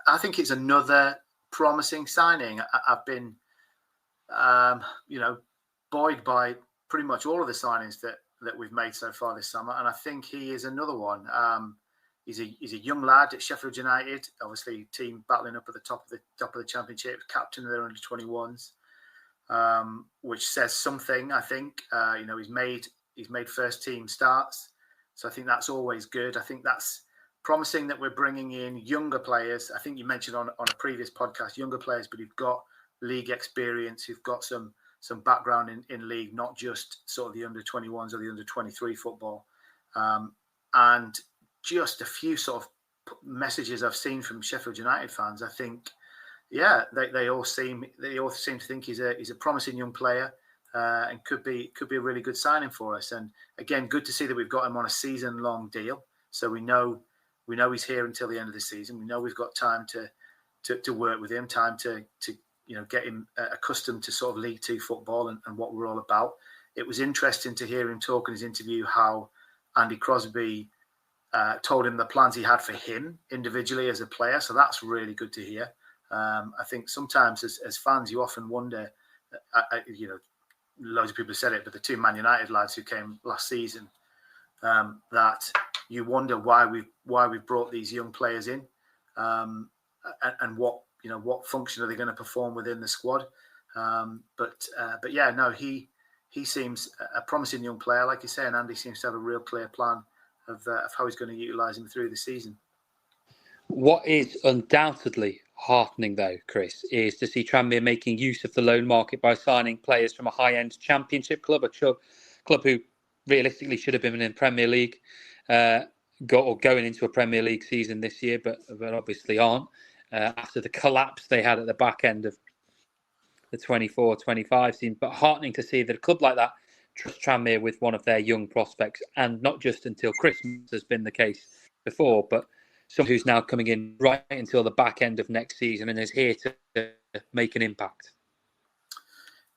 I think it's another promising signing. I've been, buoyed by pretty much all of the signings that we've made so far this summer, and I think he is another one. He's a young lad at Sheffield United, obviously team battling up at the top of the championship, captain of their under-21s, which says something. I think he's made first team starts, so I think that's always good. I think that's promising that we're bringing in younger players. I think you mentioned on a previous podcast younger players, but who've got league experience, who've got some background in league, not just sort of the under-21s or the under-23 football. And just a few sort of messages I've seen from Sheffield United fans, I think, they all seem to think he's a promising young player, and could be a really good signing for us. And again, good to see that we've got him on a season-long deal, so we know he's here until the end of the season. We know we've got time to work with him, time to get him accustomed to sort of League Two football and what we're all about. It was interesting to hear him talk in his interview how Andy Crosby told him the plans he had for him individually as a player. So that's really good to hear. I think sometimes as fans, you often wonder, loads of people have said it, but the two Man United lads who came last season, that you wonder why we've brought these young players in, and what function are they going to perform within the squad. He seems a promising young player, like you say, and Andy seems to have a real clear plan of how he's going to utilise him through the season. What is undoubtedly heartening, though, Chris, is to see Tranmere making use of the loan market by signing players from a high-end championship club, a club who realistically should have been in Premier League, going into a Premier League season this year, but obviously aren't, after the collapse they had at the back end of the 24-25 season. But heartening to see that a club like that trust Tranmere with one of their young prospects, and not just until Christmas has been the case before, but someone who's now coming in right until the back end of next season and is here to make an impact.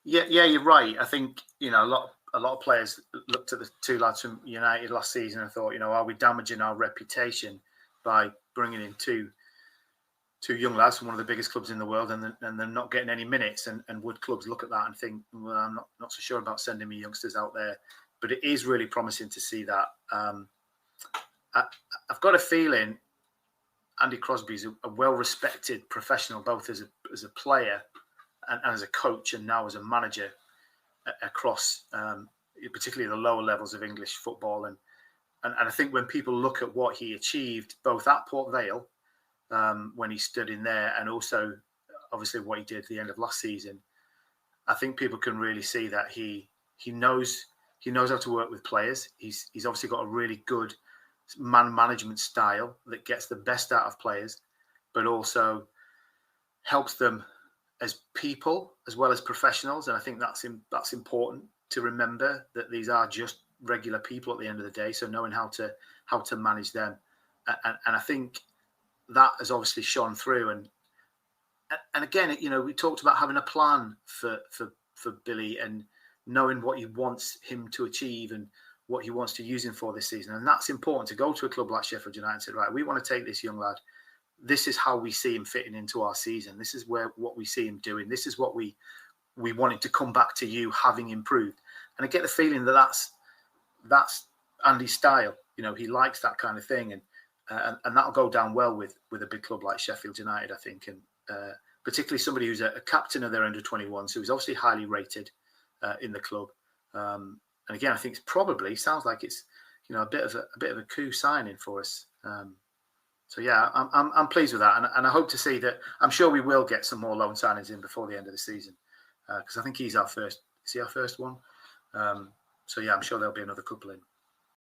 Yeah, you're right. I think a lot of players looked at the two lads from United last season and thought, are we damaging our reputation by bringing in two young lads from one of the biggest clubs in the world, and they're not getting any minutes? And would clubs look at that and think, well, I'm not so sure about sending me youngsters out there? But it is really promising to see that. I've got a feeling Andy Crosby's a well-respected professional, both as a player and as a coach, and now as a manager across, particularly the lower levels of English football. And I think when people look at what he achieved, both at Port Vale, when he stood in there, and also obviously what he did at the end of last season, I think people can really see that he knows how to work with players. He's obviously got a really good man management style that gets the best out of players, but also helps them as people as well as professionals. And I think that's important to remember, that these are just regular people at the end of the day. So knowing how to manage them, and I think that has obviously shone through. And again, we talked about having a plan for Billy and knowing what he wants him to achieve and what he wants to use him for this season. And that's important, to go to a club like Sheffield United and say, right, we want to take this young lad. This is how we see him fitting into our season. This is what we see him doing. This is what we want him to come back to you having improved. And I get the feeling that's Andy's style. He likes that kind of thing, and that'll go down well with a big club like Sheffield United, I think, and particularly somebody who's a captain of their under-21, so he's obviously highly rated in the club. And again, I think sounds like it's a bit of a coup signing for us. So yeah, I'm pleased with that, and I hope to see that. I'm sure we will get some more loan signings in before the end of the season, because I think he's our first. Is he our first one? So yeah, I'm sure there'll be another couple in.